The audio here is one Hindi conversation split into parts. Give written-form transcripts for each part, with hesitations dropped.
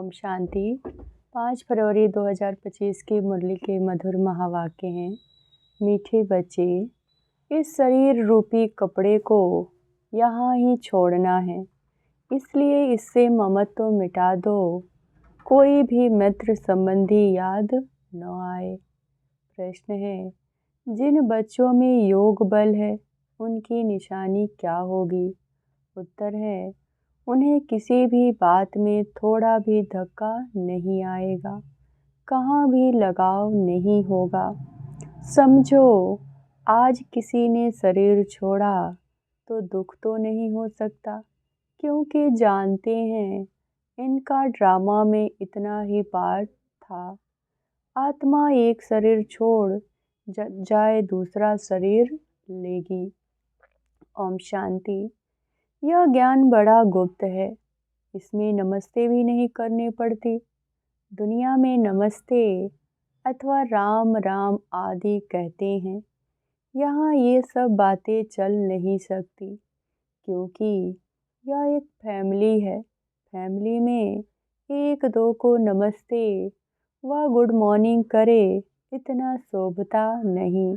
ओम शांति। 5 फरवरी 2025 की मुरली के मधुर महावाक्य हैं। मीठे बच्चे, इस शरीर रूपी कपड़े को यहाँ ही छोड़ना है, इसलिए इससे ममत्व मिटा दो। कोई भी मित्र संबंधी याद न आए। प्रश्न है, जिन बच्चों में योग बल है उनकी निशानी क्या होगी? उत्तर है, उन्हें किसी भी बात में थोड़ा भी धक्का नहीं आएगा, कहाँ भी लगाव नहीं होगा। समझो, आज किसी ने शरीर छोड़ा तो दुख तो नहीं हो सकता, क्योंकि जानते हैं इनका ड्रामा में इतना ही पार्ट था। आत्मा एक शरीर छोड़ जाए दूसरा शरीर लेगी। ओम शांति। यह ज्ञान बड़ा गुप्त है, इसमें नमस्ते भी नहीं करनी पड़ती। दुनिया में नमस्ते अथवा राम राम आदि कहते हैं, यहाँ ये सब बातें चल नहीं सकती, क्योंकि यह एक फैमिली है। फैमिली में एक दो को नमस्ते व गुड मॉर्निंग करे इतना शोभता नहीं।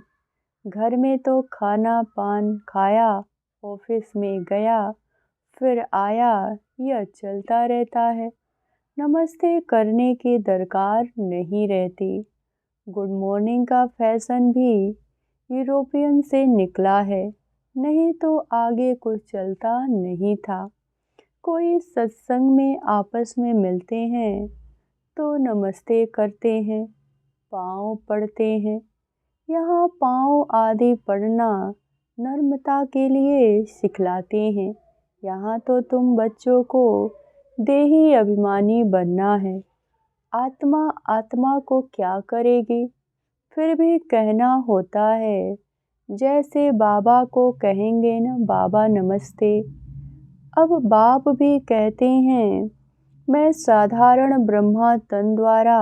घर में तो खाना पान खाया, ऑफिस में गया, फिर आया, यह चलता रहता है। नमस्ते करने की दरकार नहीं रहती। गुड मॉर्निंग का फैशन भी यूरोपियन से निकला है, नहीं तो आगे कुछ चलता नहीं था। कोई सत्संग में आपस में मिलते हैं तो नमस्ते करते हैं, पाँव पड़ते हैं। यहाँ पाँव आदि पड़ना नम्रता के लिए सिखलाते हैं। यहाँ तो तुम बच्चों को देही अभिमानी बनना है। आत्मा आत्मा को क्या करेगी? फिर भी कहना होता है, जैसे बाबा को कहेंगे ना, बाबा नमस्ते। अब बाप भी कहते हैं, मैं साधारण ब्रह्मा तन द्वारा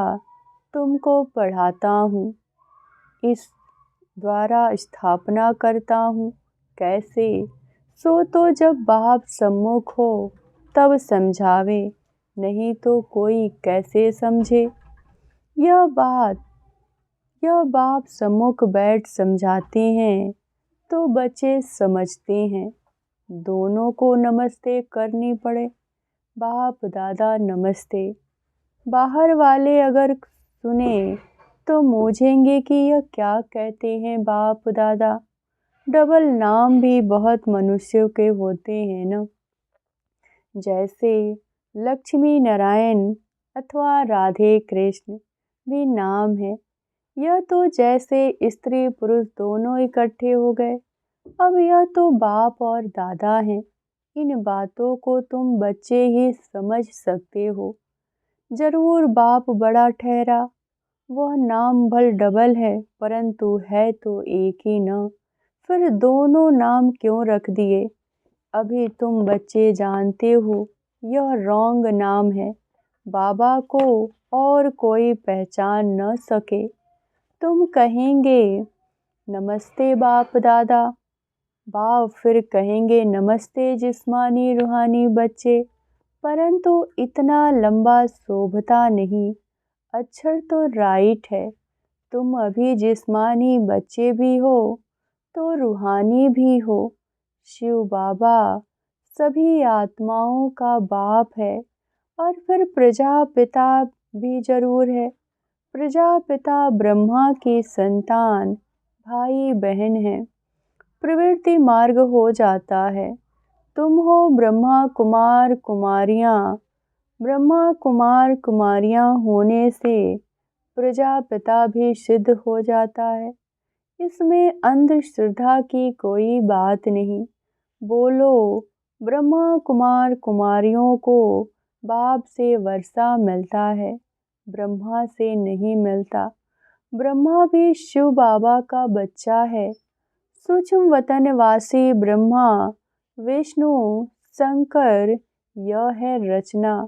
तुमको पढ़ाता हूँ, इस द्वारा स्थापना करता हूँ। कैसे? सो तो जब बाप सम्मुख हो तब समझावे, नहीं तो कोई कैसे समझे। यह बाप सम्मुख बैठ समझाते हैं तो बच्चे समझते हैं। दोनों को नमस्ते करनी पड़े। बाप दादा नमस्ते। बाहर वाले अगर सुने तो मूझेंगे कि यह क्या कहते हैं बाप दादा। डबल नाम भी बहुत मनुष्यों के होते हैं न, जैसे लक्ष्मी नारायण अथवा राधे कृष्ण भी नाम है। यह तो जैसे स्त्री पुरुष दोनों इकट्ठे हो गए। अब यह तो बाप और दादा हैं। इन बातों को तुम बच्चे ही समझ सकते हो। जरूर बाप बड़ा ठहरा, वह नाम भल डबल है, परंतु है तो एक ही न। फिर दोनों नाम क्यों रख दिए? अभी तुम बच्चे जानते हो यह रॉन्ग नाम है। बाबा को और कोई पहचान न सके। तुम कहेंगे नमस्ते बाप दादा, बाप फिर कहेंगे नमस्ते जिस्मानी रूहानी बच्चे, परंतु इतना लंबा शोभता नहीं। अक्षर तो राइट है। तुम अभी जिस्मानी बच्चे भी हो तो रूहानी भी हो। शिव बाबा सभी आत्माओं का बाप है, और फिर प्रजापिता भी जरूर है। प्रजापिता ब्रह्मा की संतान भाई बहन है। प्रवृत्ति मार्ग हो जाता है। तुम हो ब्रह्मा कुमार कुमारियाँ। ब्रह्मा कुमार कुमारियाँ होने से प्रजापिता भी सिद्ध हो जाता है। इसमें अंधश्रद्धा की कोई बात नहीं। बोलो, ब्रह्मा कुमार कुमारियों को बाप से वर्षा मिलता है, ब्रह्मा से नहीं मिलता। ब्रह्मा भी शिव बाबा का बच्चा है। सूक्ष्म वतनवासी ब्रह्मा विष्णु शंकर, यह है रचना।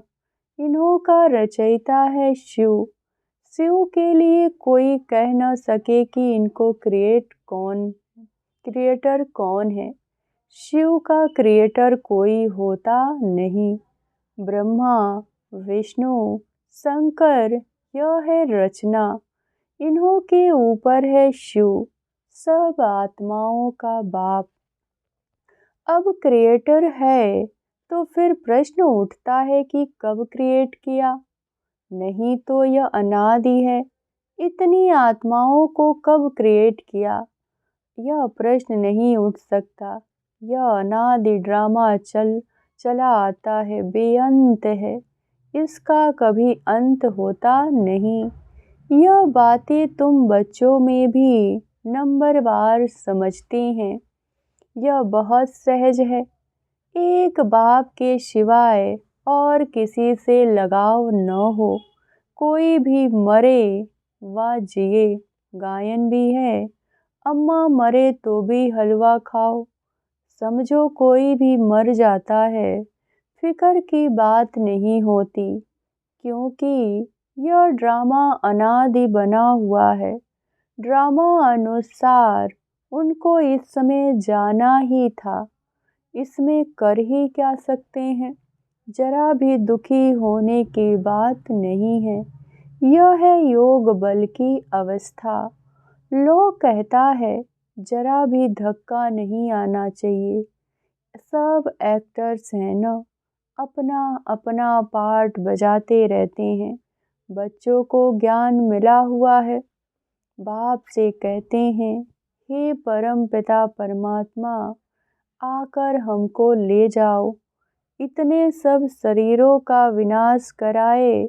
इन्हों का रचयिता है शिव। शिव के लिए कोई कह न सके कि इनको क्रिएटर कौन है। शिव का क्रिएटर कोई होता नहीं। ब्रह्मा विष्णु शंकर यह है रचना, इन्हों के ऊपर है शिव, सब आत्माओं का बाप। अब क्रिएटर है तो फिर प्रश्न उठता है कि कब क्रिएट किया, नहीं तो यह अनादि है, इतनी आत्माओं को कब क्रिएट किया, यह प्रश्न नहीं उठ सकता। यह अनादि ड्रामा चला आता है, बेअंत है, इसका कभी अंत होता नहीं। यह बातें तुम बच्चों में भी नंबरवार समझते हैं, यह बहुत सहज है। एक बाप के सिवाय और किसी से लगाव न हो, कोई भी मरे व जिए, गायन भी है, अम्मा मरे तो भी हलवा खाओ। समझो कोई भी मर जाता है, फिक्र की बात नहीं होती, क्योंकि यह ड्रामा अनादि बना हुआ है। ड्रामा अनुसार उनको इस समय जाना ही था, इसमें कर ही क्या सकते हैं। जरा भी दुखी होने की बात नहीं है, यह है योग बल की अवस्था। लोग कहता है जरा भी धक्का नहीं आना चाहिए, सब एक्टर्स हैं न, अपना अपना पार्ट बजाते रहते हैं। बच्चों को ज्ञान मिला हुआ है, बाप से कहते हैं हे परम पिता परमात्मा, आकर हमको ले जाओ, इतने सब शरीरों का विनाश कराए,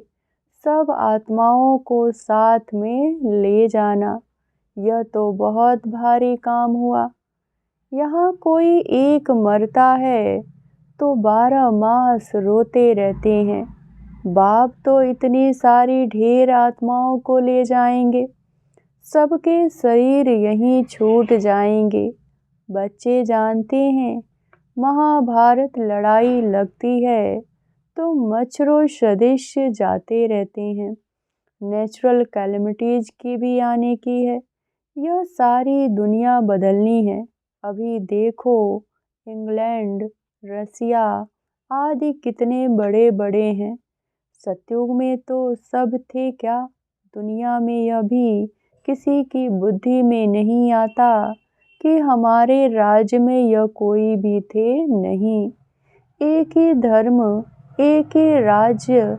सब आत्माओं को साथ में ले जाना, यह तो बहुत भारी काम हुआ। यहाँ कोई एक मरता है तो 12 मास रोते रहते हैं, बाप तो इतनी सारी ढेर आत्माओं को ले जाएंगे, सबके शरीर यहीं छूट जाएंगे। बच्चे जानते हैं महाभारत लड़ाई लगती है तो मच्छरों सदृश जाते रहते हैं, नेचुरल कैलेमिटीज की भी आने की है, यह सारी दुनिया बदलनी है। अभी देखो इंग्लैंड, रसिया आदि कितने बड़े बड़े हैं, सतयुग में तो सब थे क्या, दुनिया में यह भी किसी की बुद्धि में नहीं आता कि हमारे राज्य में यह कोई भी थे नहीं। एक ही धर्म, एक ही राज्य,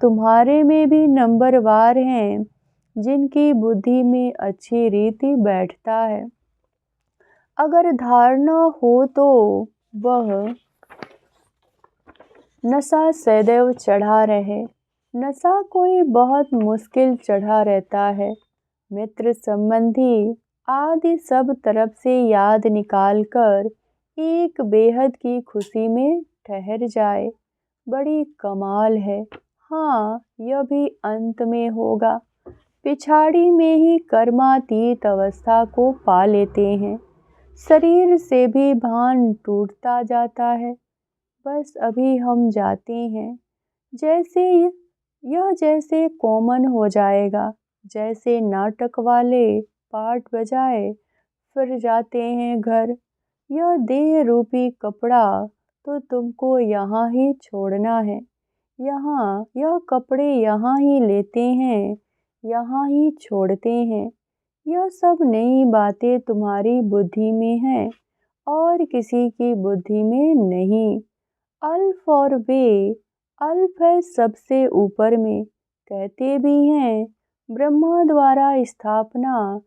तुम्हारे में भी नंबरवार हैं, जिनकी बुद्धि में अच्छी रीति बैठता है। अगर धारणा हो तो वह नशा सदैव चढ़ा रहे, नशा कोई बहुत मुश्किल चढ़ा रहता है, मित्र संबंधी आदि सब तरफ से याद निकालकर एक बेहद की खुशी में ठहर जाए, बड़ी कमाल है। हाँ, यह भी अंत में होगा, पिछाड़ी में ही कर्मातीत अवस्था को पा लेते हैं, शरीर से भी भान टूटता जाता है, बस अभी हम जाते हैं, जैसे यह जैसे कॉमन हो जाएगा, जैसे नाटक वाले पार्ट बजाए फिर जाते हैं घर। यह देह रूपी कपड़ा तो तुमको यहाँ ही छोड़ना है, यहाँ यह कपड़े यहाँ ही लेते हैं, यहाँ ही छोड़ते हैं। यह सब नई बातें तुम्हारी बुद्धि में हैं और किसी की बुद्धि में नहीं। अल्फ और वे, अल्फ है सबसे ऊपर में, कहते भी हैं ब्रह्मा द्वारा स्थापना,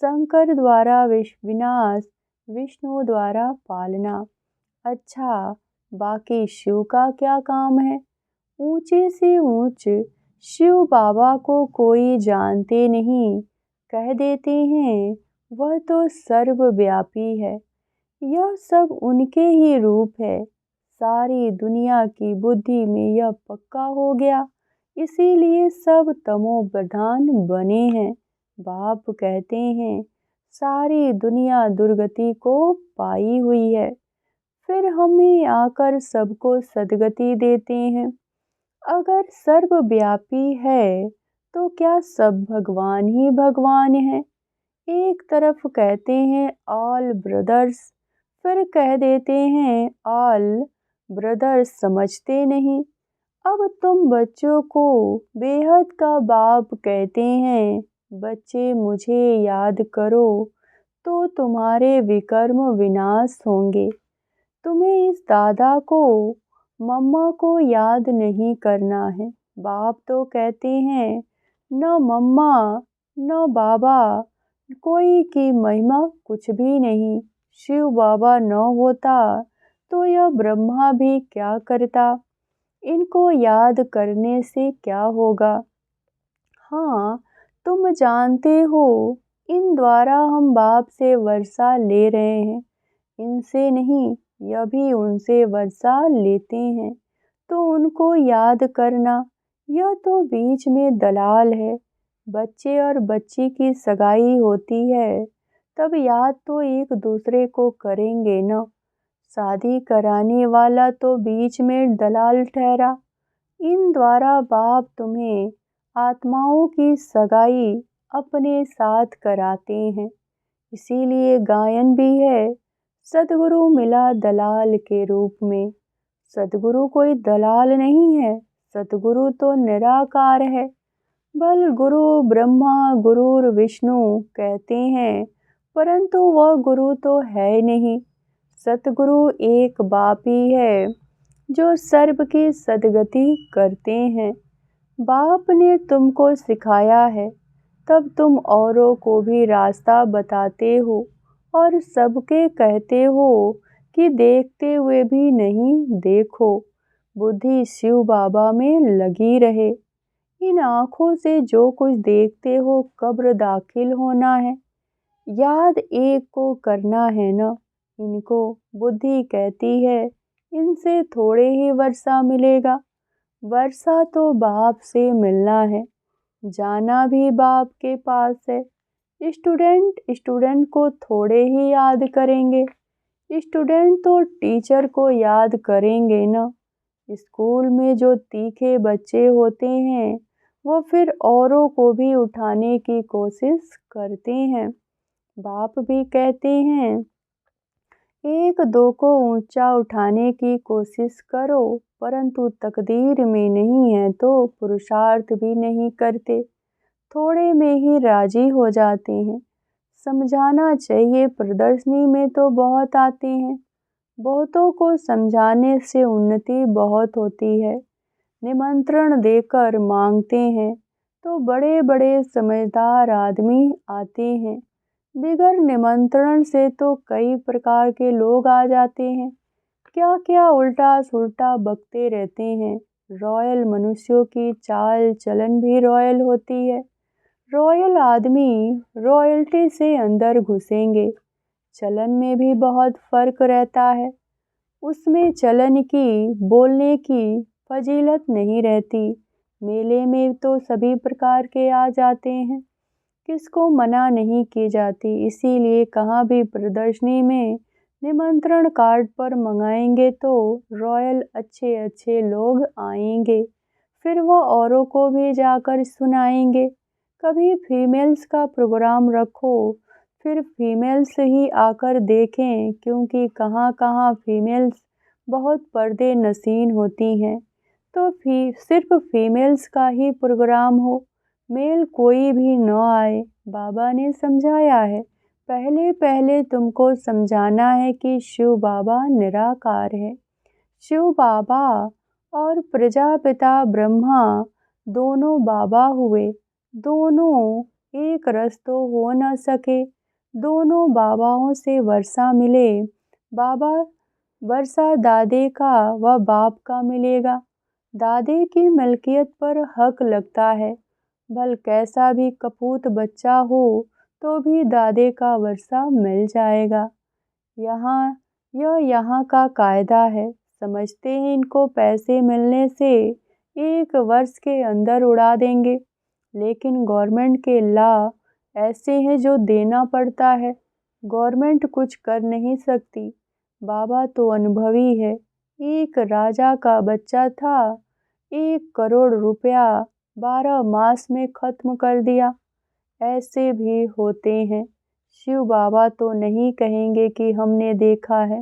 शंकर द्वारा विनाश, विष्णु द्वारा पालना। अच्छा, बाकी शिव का क्या काम है? ऊंचे से ऊंच शिव बाबा को कोई जानते नहीं, कह देते हैं वह तो सर्वव्यापी है, यह सब उनके ही रूप है। सारी दुनिया की बुद्धि में यह पक्का हो गया, इसीलिए सब तमो प्रधान बने हैं। बाप कहते हैं सारी दुनिया दुर्गति को पाई हुई है, फिर हमें आकर सबको सद्गति देते हैं। अगर सर्वव्यापी है तो क्या सब भगवान ही भगवान है? एक तरफ कहते हैं ऑल ब्रदर्स, फिर कह देते हैं ऑल ब्रदर्स, समझते नहीं। अब तुम बच्चों को बेहद का बाप कहते हैं। बच्चे मुझे याद करो तो तुम्हारे विकर्म विनाश होंगे। तुम्हें इस दादा को मम्मा को याद नहीं करना है। बाप तो कहते हैं न मम्मा न बाबा कोई की महिमा कुछ भी नहीं। शिव बाबा न होता तो यह ब्रह्मा भी क्या करता। इनको याद करने से क्या होगा। हाँ, तुम जानते हो इन द्वारा हम बाप से वर्षा ले रहे हैं, इनसे नहीं। यह भी उनसे वर्षा लेते हैं तो उनको याद करना। यह तो बीच में दलाल है। बच्चे और बच्ची की सगाई होती है तब याद तो एक दूसरे को करेंगे न। शादी कराने वाला तो बीच में दलाल ठहरा। इन द्वारा बाप तुम्हें आत्माओं की सगाई अपने साथ कराते हैं। इसीलिए गायन भी है, सद्गुरु मिला दलाल के रूप में। सद्गुरु कोई दलाल नहीं है, सद्गुरु तो निराकार है। बल गुरु ब्रह्मा गुरुर विष्णु कहते हैं, परंतु वह गुरु तो है नहीं। सतगुरु एक बाप ही है जो सर्व की सद्गति करते हैं। बाप ने तुमको सिखाया है तब तुम औरों को भी रास्ता बताते हो और सबके कहते हो कि देखते हुए भी नहीं देखो। बुद्धि शिव बाबा में लगी रहे। इन आँखों से जो कुछ देखते हो कब्र दाखिल होना है। याद एक को करना है न। इनको बुद्धि कहती है इनसे थोड़े ही वर्षा मिलेगा। वर्षा तो बाप से मिलना है, जाना भी बाप के पास है। स्टूडेंट को थोड़े ही याद करेंगे। स्टूडेंट तो टीचर को याद करेंगे न। स्कूल में जो तीखे बच्चे होते हैं वो फिर औरों को भी उठाने की कोशिश करते हैं। बाप भी कहते हैं एक दो को ऊंचा उठाने की कोशिश करो, परंतु तकदीर में नहीं है तो पुरुषार्थ भी नहीं करते, थोड़े में ही राजी हो जाते हैं। समझाना चाहिए, प्रदर्शनी में तो बहुत आते हैं। बहुतों को समझाने से उन्नति बहुत होती है। निमंत्रण देकर मांगते हैं तो बड़े बड़े समझदार आदमी आते हैं। बिगर निमंत्रण से तो कई प्रकार के लोग आ जाते हैं। क्या क्या उल्टा सुल्टा बकते रहते हैं। रॉयल मनुष्यों की चाल चलन भी रॉयल होती है। रॉयल आदमी रॉयल्टी से अंदर घुसेंगे। चलन में भी बहुत फर्क रहता है। उसमें चलन की बोलने की फजीलत नहीं रहती। मेले में तो सभी प्रकार के आ जाते हैं, किसको मना नहीं की जाती। इसीलिए कहाँ भी प्रदर्शनी में निमंत्रण कार्ड पर मंगाएंगे तो रॉयल अच्छे अच्छे लोग आएंगे, फिर वो औरों को भी जाकर सुनाएंगे। कभी फीमेल्स का प्रोग्राम रखो, फिर फीमेल्स ही आकर देखें, क्योंकि कहाँ कहाँ फीमेल्स बहुत पर्दे नशीन होती हैं। तो सिर्फ फीमेल्स का ही प्रोग्राम हो, मेल कोई भी न आए। बाबा ने समझाया है, पहले पहले तुमको समझाना है कि शिव बाबा निराकार है। शिव बाबा और प्रजापिता ब्रह्मा दोनों बाबा हुए। दोनों एक रस तो हो न सके। दोनों बाबाओं से वर्षा मिले। बाबा वर्षा दादे का व बाप का मिलेगा। दादे की मिल्कियत पर हक लगता है। भल कैसा भी कपूत बच्चा हो तो भी दादे का वर्षा मिल जाएगा। यहाँ का कायदा है। समझते हैं इनको पैसे मिलने से 1 वर्ष के अंदर उड़ा देंगे, लेकिन गवर्नमेंट के लॉ ऐसे हैं जो देना पड़ता है। गवर्नमेंट कुछ कर नहीं सकती। बाबा तो अनुभवी है। एक राजा का बच्चा था, 1 करोड़ रुपया 12 मास में खत्म कर दिया। ऐसे भी होते हैं। शिव बाबा तो नहीं कहेंगे कि हमने देखा है,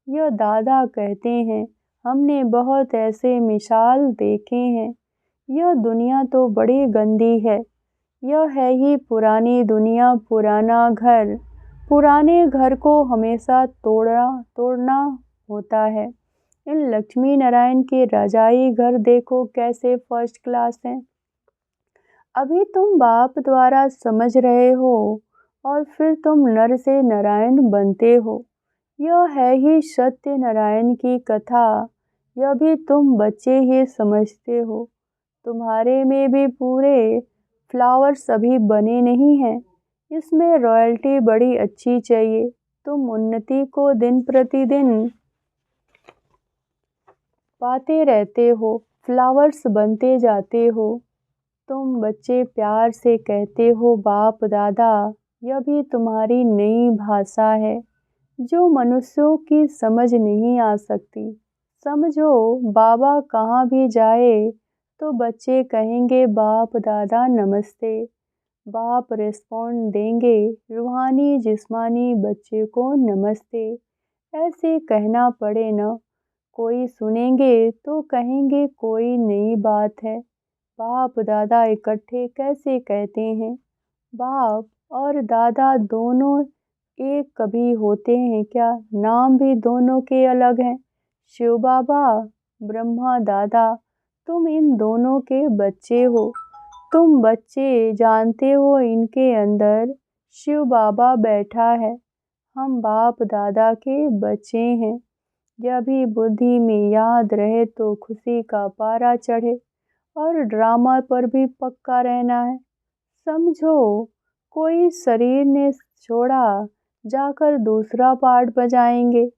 यह दादा कहते हैं। हमने बहुत ऐसे मिसाल देखे हैं। यह दुनिया तो बड़ी गंदी है। यह है ही पुरानी दुनिया, पुराना घर। पुराने घर को हमेशा तोड़ना होता है। इन लक्ष्मी नारायण के रजाई घर देखो कैसे फर्स्ट क्लास हैं। अभी तुम बाप द्वारा समझ रहे हो और फिर तुम नर से नारायण बनते हो। यह है ही सत्य नारायण की कथा। यह भी तुम बच्चे ही समझते हो। तुम्हारे में भी पूरे फ्लावर्स अभी बने नहीं हैं। इसमें रॉयल्टी बड़ी अच्छी चाहिए। तुम उन्नति को दिन प्रतिदिन पाते रहते हो, फ्लावर्स बनते जाते हो। तुम बच्चे प्यार से कहते हो बाप दादा। यह भी तुम्हारी नई भाषा है जो मनुष्यों की समझ नहीं आ सकती। समझो, बाबा कहाँ भी जाए तो बच्चे कहेंगे बाप दादा नमस्ते। बाप रिस्पॉन्ड देंगे रूहानी जिस्मानी बच्चे को नमस्ते। ऐसे कहना पड़े न, कोई सुनेंगे तो कहेंगे कोई नई बात है। बाप दादा इकट्ठे कैसे कहते हैं? बाप और दादा दोनों एक कभी होते हैं क्या? नाम भी दोनों के अलग हैं। शिव बाबा, ब्रह्मा दादा, तुम इन दोनों के बच्चे हो। तुम बच्चे जानते हो इनके अंदर शिव बाबा बैठा है। हम बाप दादा के बच्चे हैं। यह भी बुद्धि में याद रहे तो खुशी का पारा चढ़े और ड्रामा पर भी पक्का रहना है। समझो, कोई शरीर ने छोड़ा जाकर दूसरा पार्ट बजाएंगे।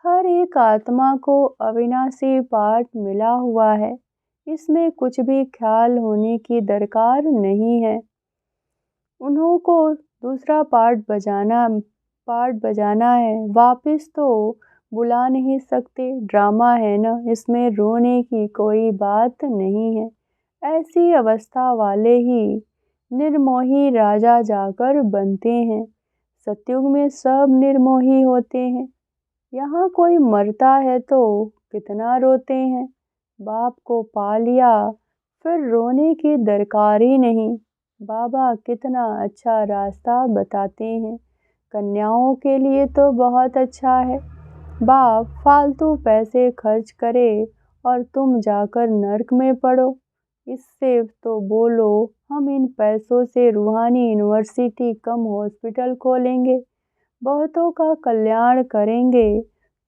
हर एक आत्मा को अविनाशी पार्ट मिला हुआ है। इसमें कुछ भी ख्याल होने की दरकार नहीं है। उन्हों को दूसरा पार्ट बजाना है, वापस तो बुला नहीं सकते। ड्रामा है ना, इसमें रोने की कोई बात नहीं है। ऐसी अवस्था वाले ही निर्मोही राजा जाकर बनते हैं। सतयुग में सब निर्मोही होते हैं। यहाँ कोई मरता है तो कितना रोते हैं। बाप को पा लिया फिर रोने की दरकार ही नहीं। बाबा कितना अच्छा रास्ता बताते हैं। कन्याओं के लिए तो बहुत अच्छा है। बाप फालतू पैसे खर्च करे और तुम जाकर नर्क में पड़ो। इससे तो बोलो हम इन पैसों से रूहानी यूनिवर्सिटी कम हॉस्पिटल खोलेंगे, बहुतों का कल्याण करेंगे।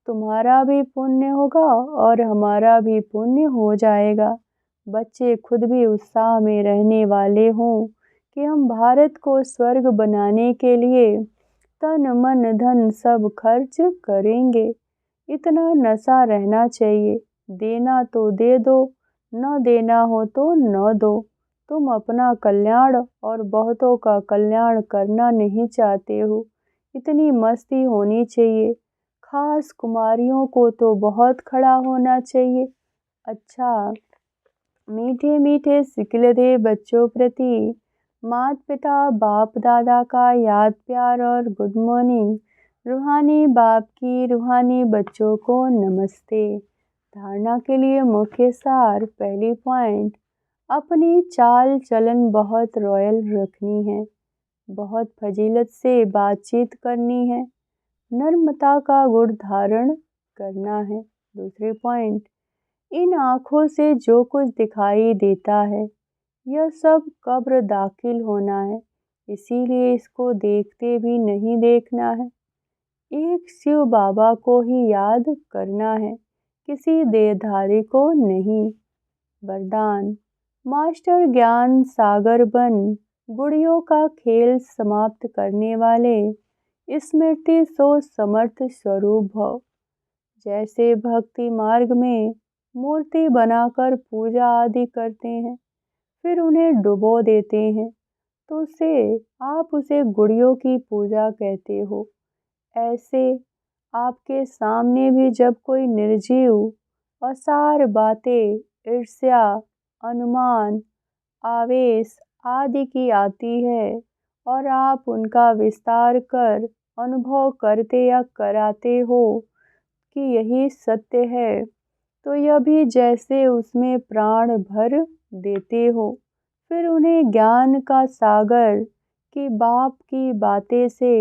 तुम्हारा भी पुण्य होगा और हमारा भी पुण्य हो जाएगा। बच्चे खुद भी उत्साह में रहने वाले हों कि हम भारत को स्वर्ग बनाने के लिए तन मन धन सब खर्च करेंगे। इतना नशा रहना चाहिए। देना तो दे दो, न देना हो तो न दो। तुम अपना कल्याण और बहुतों का कल्याण करना नहीं चाहते हो। इतनी मस्ती होनी चाहिए। खास कुमारियों को तो बहुत खड़ा होना चाहिए। अच्छा, मीठे मीठे सिकलधे बच्चों प्रति माता पिता बाप दादा का याद प्यार और गुड मॉर्निंग। रूहानी बाप की रूहानी बच्चों को नमस्ते। धारणा के लिए मुख्य सार। पहली पॉइंट, अपनी चाल चलन बहुत रॉयल रखनी है। बहुत फजीलत से बातचीत करनी है। नम्रता का गुण धारण करना है। दूसरी पॉइंट, इन आँखों से जो कुछ दिखाई देता है यह सब कब्र दाखिल होना है, इसीलिए इसको देखते भी नहीं देखना है। एक शिव बाबा को ही याद करना है, किसी देहधारी को नहीं। वरदान, मास्टर ज्ञान सागर बन गुड़ियों का खेल समाप्त करने वाले स्मृति सो समर्थ स्वरूप भव। जैसे भक्ति मार्ग में मूर्ति बनाकर पूजा आदि करते हैं फिर उन्हें डुबो देते हैं तो आप उसे गुड़ियों की पूजा कहते हो। ऐसे आपके सामने भी जब कोई निर्जीव असार बातें ईर्ष्या अनुमान आवेश आदि की आती है और आप उनका विस्तार कर अनुभव करते या कराते हो कि यही सत्य है, तो यह भी जैसे उसमें प्राण भर देते हो। फिर उन्हें ज्ञान का सागर कि बाप की बातें से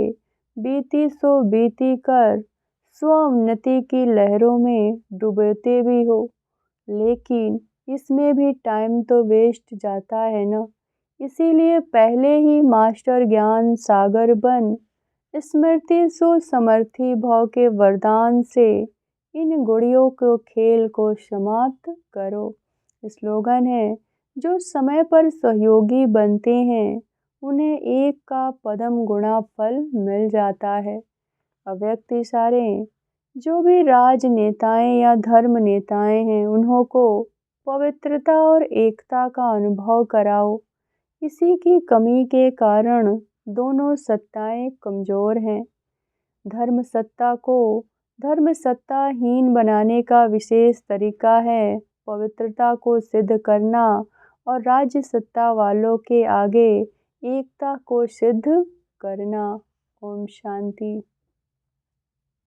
बीती सो बीती कर स्वोन्नति की लहरों में डूबते भी हो। लेकिन इसमें भी टाइम तो वेस्ट जाता है ना। इसीलिए पहले ही मास्टर ज्ञान सागर बन स्मृति सो समर्थी भव के वरदान से इन गुड़ियों को खेल को समाप्त करो। स्लोगन है, जो समय पर सहयोगी बनते हैं उन्हें एक का पदम गुणा फल मिल जाता है। अव्यक्त इशारे, जो भी राजनेताएं या धर्म नेताएं हैं उन्हों को पवित्रता और एकता का अनुभव कराओ। इसी की कमी के कारण दोनों सत्ताएं कमजोर हैं। धर्म सत्ता को धर्म सत्ताहीन बनाने का विशेष तरीका है पवित्रता को सिद्ध करना और राज्य सत्ता वालों के आगे एकता को सिद्ध करना। ओम शांति।